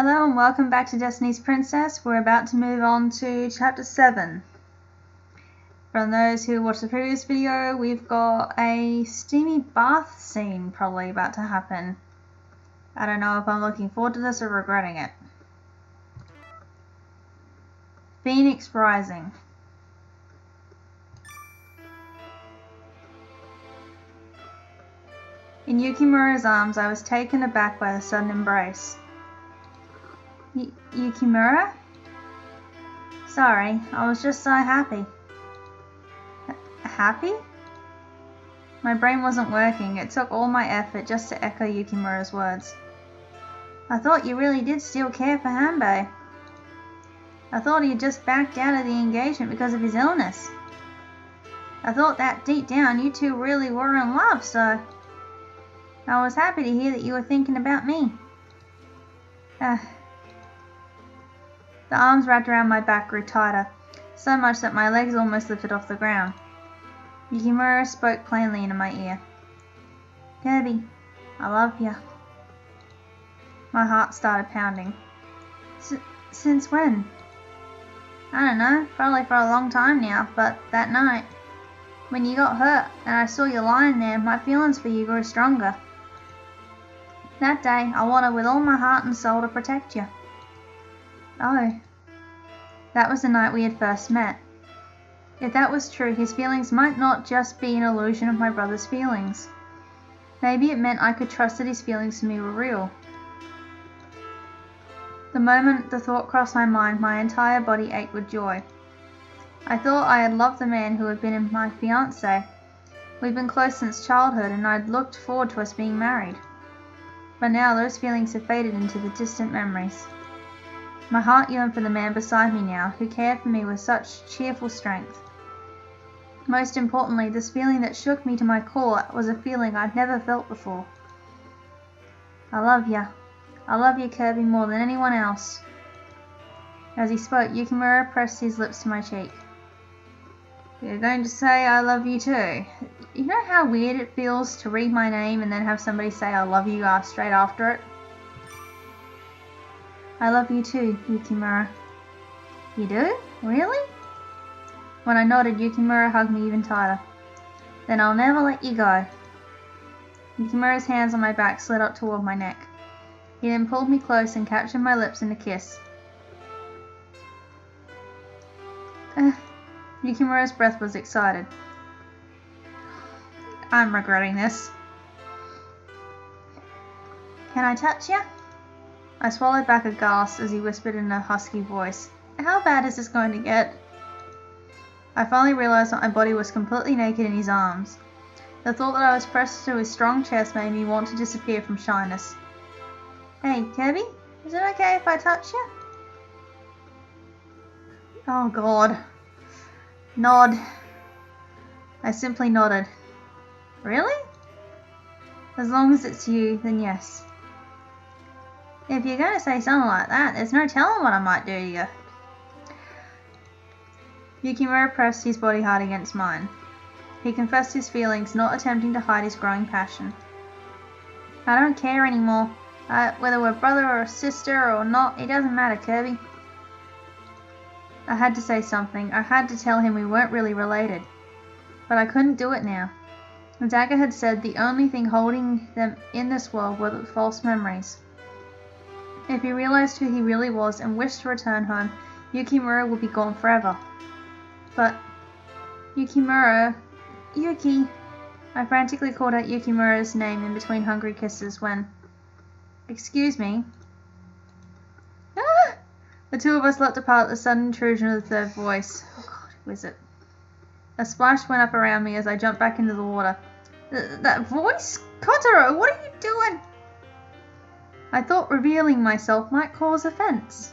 Hello and welcome back to Destiny's Princess. We're about to move on to Chapter 7. From those who watched the previous video, we've got a steamy bath scene probably about to happen. I don't know if I'm looking forward to this or regretting it. Phoenix Rising. In Yukimura's arms, I was taken aback by the sudden embrace. Yukimura? Sorry, I was just so happy. Happy? My brain wasn't working. It took all my effort just to echo Yukimura's words. I thought you really did still care for Hanbei. I thought he had just backed out of the engagement because of his illness. I thought that deep down you two really were in love, so I was happy to hear that you were thinking about me. The arms wrapped around my back grew tighter, so much that my legs almost lifted off the ground. Yukimura spoke plainly into my ear. Kirby, I love you. My heart started pounding. Since when? I don't know, probably for a long time now, but that night, when you got hurt and I saw you lying there, my feelings for you grew stronger. That day, I wanted with all my heart and soul to protect you. Oh, that was the night we had first met. If that was true, his feelings might not just be an illusion of my brother's feelings. Maybe it meant I could trust that his feelings for me were real. The moment the thought crossed my mind, my entire body ached with joy. I thought I had loved the man who had been my fiancé. We'd been close since childhood, and I'd looked forward to us being married. But now those feelings have faded into the distant memories. My heart yearned for the man beside me now, who cared for me with such cheerful strength. Most importantly, this feeling that shook me to my core was a feeling I'd never felt before. I love you. I love you, Kirby, more than anyone else. As he spoke, Yukimura pressed his lips to my cheek. You're going to say I love you too. You know how weird it feels to read my name and then have somebody say I love you straight after it? I love you too, Yukimura. You do? Really? When I nodded, Yukimura hugged me even tighter. Then I'll never let you go. Yukimura's hands on my back slid up toward my neck. He then pulled me close and captured my lips in a kiss. Yukimura's breath was excited. I'm regretting this. Can I touch you? I swallowed back a gasp as he whispered in a husky voice. How bad is this going to get? I finally realized that my body was completely naked in his arms. The thought that I was pressed to his strong chest made me want to disappear from shyness. Hey, Kirby, is it okay if I touch you? Oh God. Nod. I simply nodded. Really? As long as it's you, then yes. If you're going to say something like that, there's no telling what I might do to you. Yukimura pressed his body hard against mine. He confessed his feelings, not attempting to hide his growing passion. I don't care anymore. Whether we're brother or sister or not, it doesn't matter, Kirby. I had to say something. I had to tell him we weren't really related. But I couldn't do it now. The dagger had said the only thing holding them in this world were the false memories. If he realized who he really was and wished to return home, Yukimura would be gone forever. But Yukimura... Yuki... I frantically called out Yukimura's name in between hungry kisses when... Excuse me? Ah! The two of us leapt apart at the sudden intrusion of the third voice. Oh God, who is it? A splash went up around me as I jumped back into the water. That voice? Kotaro, what are you doing? I thought revealing myself might cause offense.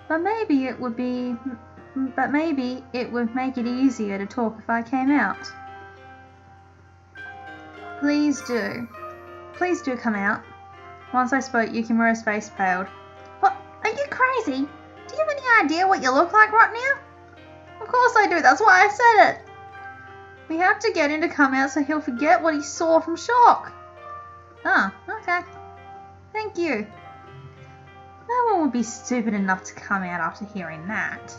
But maybe it would make it easier to talk if I came out. Please do. Please do come out. Once I spoke, Yukimura's face paled. What? Are you crazy? Do you have any idea what you look like right now? Of course I do, that's why I said it. We have to get him to come out so he'll forget what he saw from shock. Oh, okay. Thank you. No one would be stupid enough to come out after hearing that.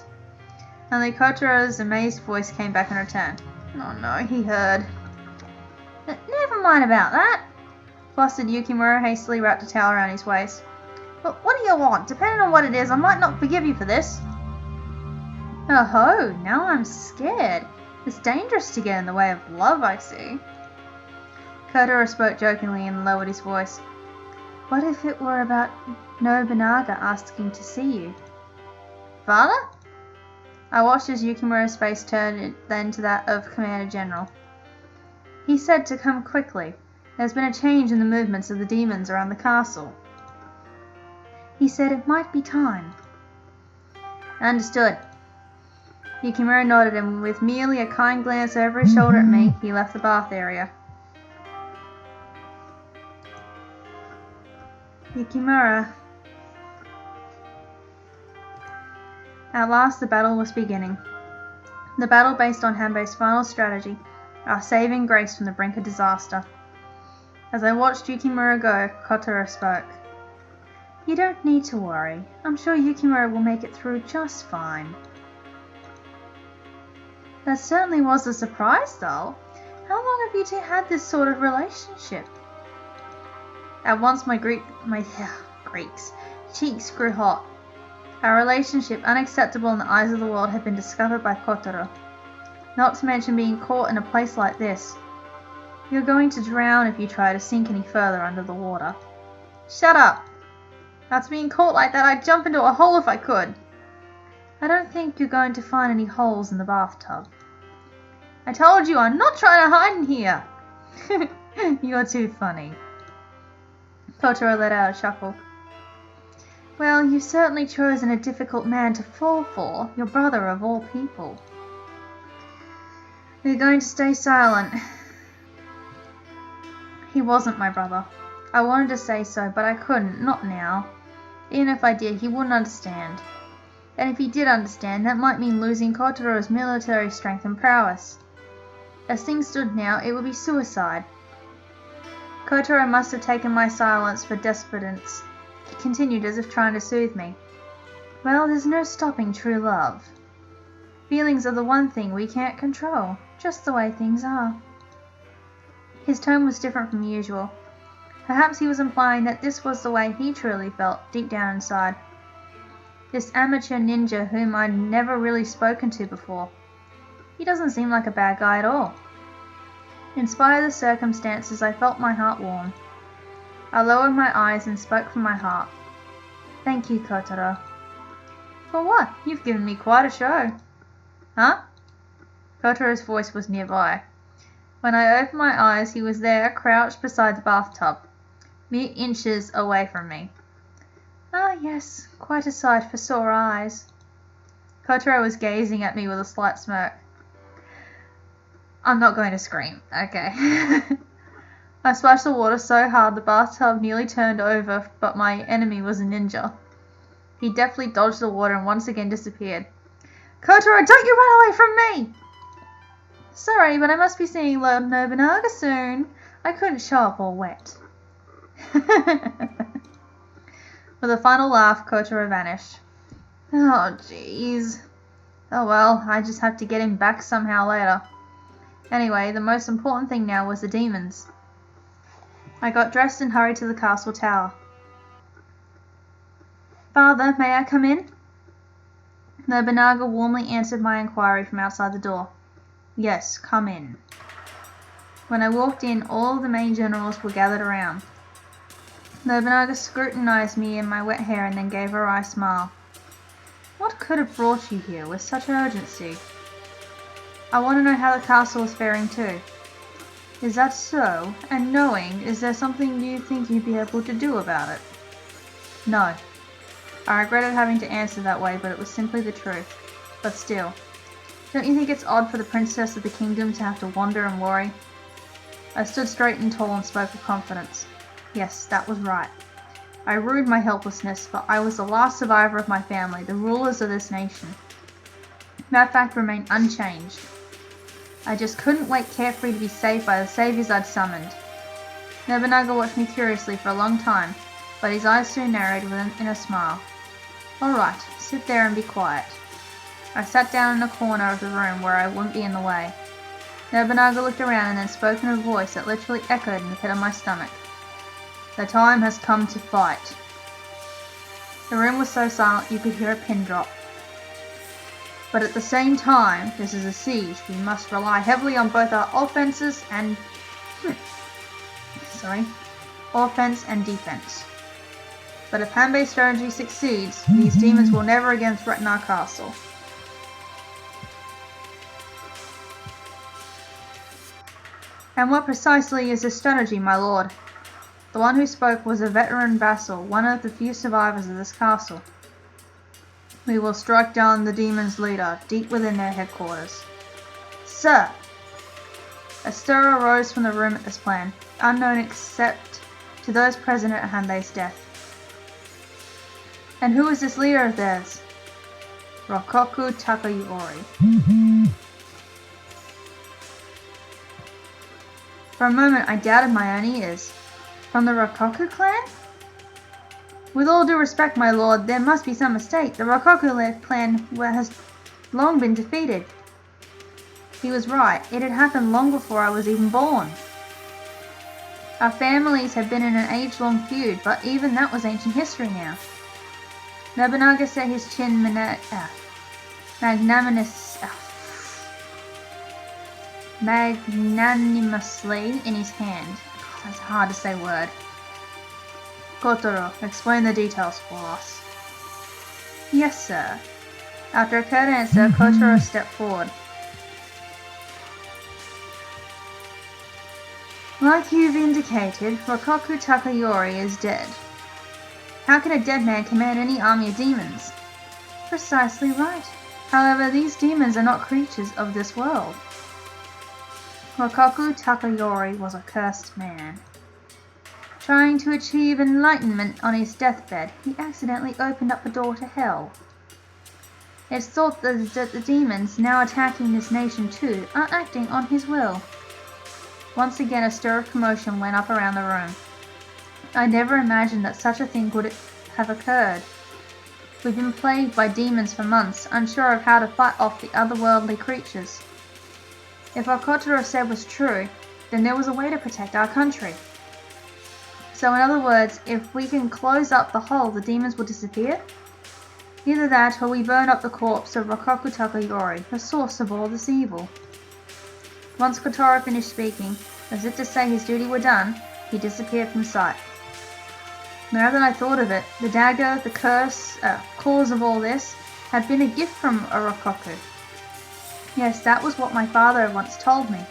Only Kotaro's amazed voice came back in return. Oh no, he heard. Never mind about that. Flustered Yukimura hastily wrapped a towel around his waist. But what do you want? Depending on what it is, I might not forgive you for this. Oh ho, now I'm scared. It's dangerous to get in the way of love, I see. Kotaro spoke jokingly and lowered his voice. What if it were about Nobunaga asking to see you? Father? I watched as Yukimura's face turned then to that of Commander General. He said to come quickly. There's been a change in the movements of the demons around the castle. He said it might be time. Understood. Yukimura nodded, and with merely a kind glance over his shoulder at me, he left the bath area. Yukimura. At last the battle was beginning. The battle based on Hanbei's final strategy, our saving grace from the brink of disaster. As I watched Yukimura go, Kotaro spoke. You don't need to worry. I'm sure Yukimura will make it through just fine. That certainly was a surprise, though. How long have you two had this sort of relationship? At once my Greeks cheeks grew hot. Our relationship, unacceptable in the eyes of the world, had been discovered by Kotaro. Not to mention being caught in a place like this. You're going to drown if you try to sink any further under the water. Shut up! After being caught like that, I'd jump into a hole if I could. I don't think you're going to find any holes in the bathtub. I told you, I'm not trying to hide in here. You're too funny. Kotaro let out a chuckle. Well, you've certainly chosen a difficult man to fall for, your brother of all people. We're going to stay silent. He wasn't my brother. I wanted to say so, but I couldn't, not now. Even if I did, he wouldn't understand. And if he did understand, that might mean losing Kotaro's military strength and prowess. As things stood now, it would be suicide. Kotaro must have taken my silence for despondence. He continued as if trying to soothe me. Well, there's no stopping true love. Feelings are the one thing we can't control, just the way things are. His tone was different from usual. Perhaps he was implying that this was the way he truly felt, deep down inside. This amateur ninja whom I'd never really spoken to before. He doesn't seem like a bad guy at all. In spite of the circumstances, I felt my heart warm. I lowered my eyes and spoke from my heart. Thank you, Kotaro. For what? You've given me quite a show. Huh? Kotaro's voice was nearby. When I opened my eyes, he was there, crouched beside the bathtub, mere inches away from me. Ah, yes, quite a sight for sore eyes. Kotaro was gazing at me with a slight smirk. I'm not going to scream, okay. I splashed the water so hard the bathtub nearly turned over, but my enemy was a ninja. He deftly dodged the water and once again disappeared. Kotaro, don't you run away from me! Sorry, but I must be seeing Lord Nobunaga soon. I couldn't show up all wet. With a final laugh, Kotaro vanished. Oh, jeez. Oh well, I just have to get him back somehow later. Anyway, the most important thing now was the demons. I got dressed and hurried to the castle tower. Father, may I come in? Nobunaga warmly answered my inquiry from outside the door. Yes, come in. When I walked in, all the main generals were gathered around. Nobunaga scrutinized me and my wet hair and then gave a wry smile. What could have brought you here with such urgency? I want to know how the castle is faring too. Is that so? And knowing, is there something you think you'd be able to do about it? No. I regretted having to answer that way, but it was simply the truth. But still, don't you think it's odd for the princess of the kingdom to have to wander and worry? I stood straight and tall and spoke with confidence. Yes, that was right. I rued my helplessness, but I was the last survivor of my family, the rulers of this nation. That fact remained unchanged. I just couldn't wait carefree to be saved by the saviors I'd summoned. Nobunaga watched me curiously for a long time, but his eyes soon narrowed in a smile. "All right, sit there and be quiet." I sat down in a corner of the room where I wouldn't be in the way. Nobunaga looked around and then spoke in a voice that literally echoed in the pit of my stomach. "The time has come to fight." The room was so silent you could hear a pin drop. "But at the same time, this is a siege. We must rely heavily on both our offense and defense. But if Hanbei's strategy succeeds, these demons will never again threaten our castle." "And what precisely is this strategy, my lord?" The one who spoke was a veteran vassal, one of the few survivors of this castle. "We will strike down the demons' leader, deep within their headquarters." "Sir!" A stir arose from the room at this plan, unknown except to those present at Hanbei's death. "And who is this leader of theirs?" "Rokoku Takayori." For a moment I doubted my own ears. From the Rokoku clan? "With all due respect, my lord, there must be some mistake. The Rokoku clan has long been defeated." He was right. It had happened long before I was even born. Our families had been in an age-long feud, but even that was ancient history now. Nobunaga set his chin magnanimously in his hand. God, that's a hard to say word. "Kotaro, explain the details for us." "Yes, sir." After a curt answer, Kotaro stepped forward. "Like you've indicated, Rokoku Takayori is dead." "How can a dead man command any army of demons?" "Precisely right. However, these demons are not creatures of this world." Rokoku Takayori was a cursed man. Trying to achieve enlightenment on his deathbed, he accidentally opened up the door to hell. It's thought that the demons now attacking this nation too are acting on his will. Once again a stir of commotion went up around the room. I never imagined that such a thing would have occurred. We've been plagued by demons for months, unsure of how to fight off the otherworldly creatures. If what Kotaro said was true, then there was a way to protect our country. So in other words, if we can close up the hole, the demons will disappear? Either that, or we burn up the corpse of Rokoku Takayori, the source of all this evil. Once Kotaro finished speaking, as if to say his duty were done, he disappeared from sight. Now that I thought of it, the dagger, the cause of all this, had been a gift from a Rokoku. Yes, that was what my father once told me.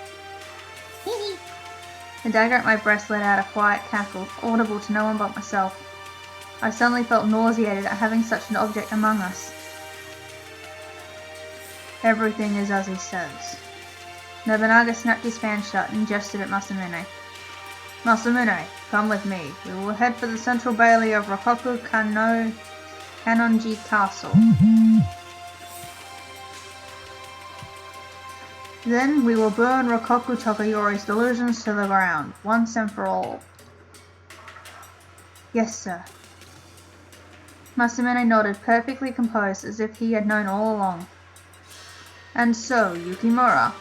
The dagger at my breast let out a quiet cackle, audible to no one but myself. I suddenly felt nauseated at having such an object among us. "Everything is as he says." Nobunaga snapped his fan shut and gestured at Masamune. "Masamune, come with me. We will head for the central bailey of Rokoku Kanonji Castle. Then we will burn Rokoku Takayori's delusions to the ground, once and for all." "Yes, sir." Masamune nodded, perfectly composed, as if he had known all along. "And so, Yukimura,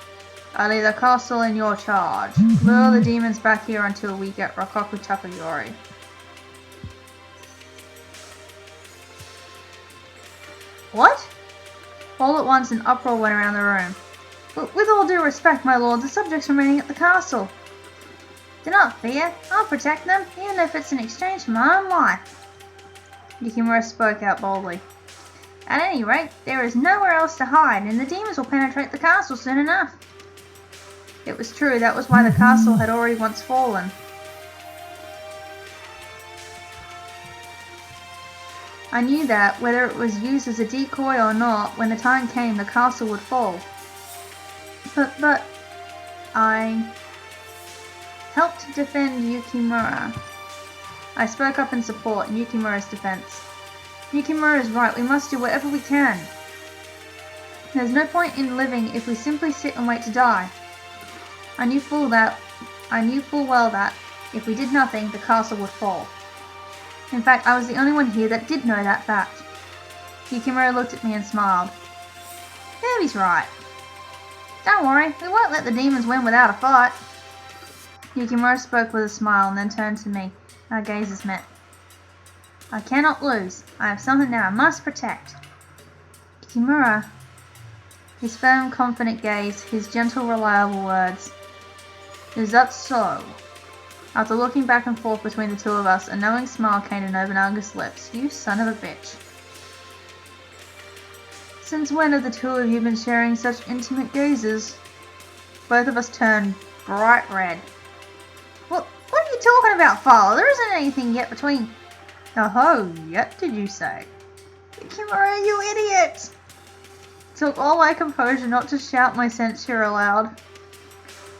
I leave the castle in your charge. Lure the demons back here until we get Rokoku Takayori." "What?" All at once an uproar went around the room. "With all due respect, my lord, the subjects remaining at the castle." "Do not fear. I'll protect them, even if it's in exchange for my own life." Yukimura spoke out boldly. "At any rate, there is nowhere else to hide, and the demons will penetrate the castle soon enough." It was true, that was why the castle had already once fallen. I knew that, whether it was used as a decoy or not, when the time came, the castle would fall. But I helped defend Yukimura. I spoke up in support in Yukimura's defense. "Yukimura is right, we must do whatever we can. There's no point in living if we simply sit and wait to die." I knew full well that, if we did nothing, the castle would fall. In fact, I was the only one here that did know that fact. Yukimura looked at me and smiled. He's right. Don't worry, we won't let the demons win without a fight. Yukimura spoke with a smile and then turned to me. Our gazes met. I cannot lose. I have something that I must protect. Yukimura. His firm, confident gaze, his gentle, reliable words. Is that so? After looking back and forth between the two of us, a knowing smile came to Nobunaga's lips. You son of a bitch. Since when have the two of you been sharing such intimate gazes? Both of us turned bright red. What are you talking about, Father? There isn't anything yet between... Oh, yet did you say? Yukimura, you idiot! It took all my composure not to shout my censure aloud.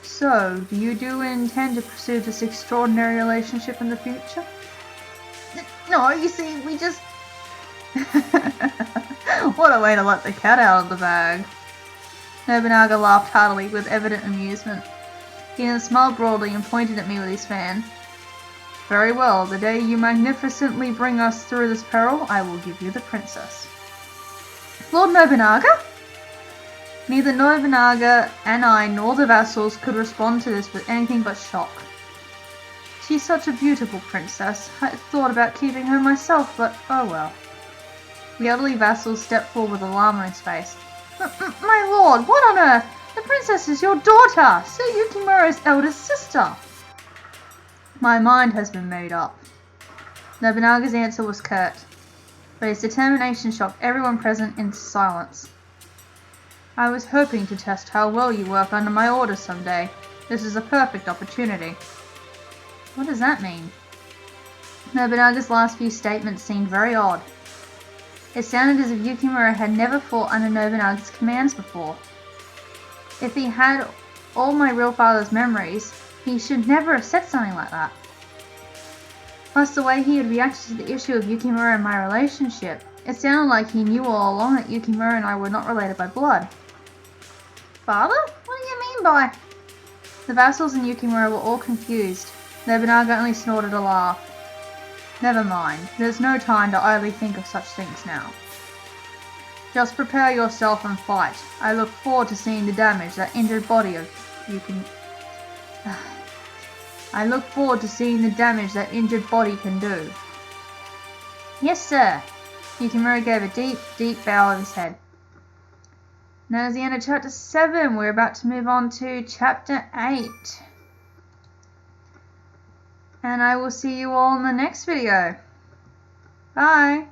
So, do you intend to pursue this extraordinary relationship in the future? No, you see, we just... What a way to let the cat out of the bag. Nobunaga laughed heartily with evident amusement. He then smiled broadly and pointed at me with his fan. Very well, the day you magnificently bring us through this peril, I will give you the princess. Lord Nobunaga? Neither Nobunaga and I nor the vassals could respond to this with anything but shock. She's such a beautiful princess. I thought about keeping her myself, but oh well. The elderly vassal stepped forward with alarm on his face. My lord, what on earth? The princess is your daughter, Sir Yukimura's eldest sister. My mind has been made up. Nobunaga's answer was curt, but his determination shocked everyone present into silence. I was hoping to test how well you work under my orders someday. This is a perfect opportunity. What does that mean? Nobunaga's last few statements seemed very odd. It sounded as if Yukimura had never fought under Nobunaga's commands before. If he had all my real father's memories, he should never have said something like that. Plus the way he had reacted to the issue of Yukimura and my relationship, it sounded like he knew all along that Yukimura and I were not related by blood. Father? What do you mean by... The vassals and Yukimura were all confused. Nobunaga only snorted a laugh. Never mind, there's no time to idly think of such things now. Just prepare yourself and fight. I look forward to seeing the damage that injured body of I look forward to seeing the damage that injured body can do. Yes, sir. Yukimura gave a deep, deep bow of his head. And that is the end of Chapter 7. We're about to move on to Chapter 8. And I will see you all in the next video. Bye.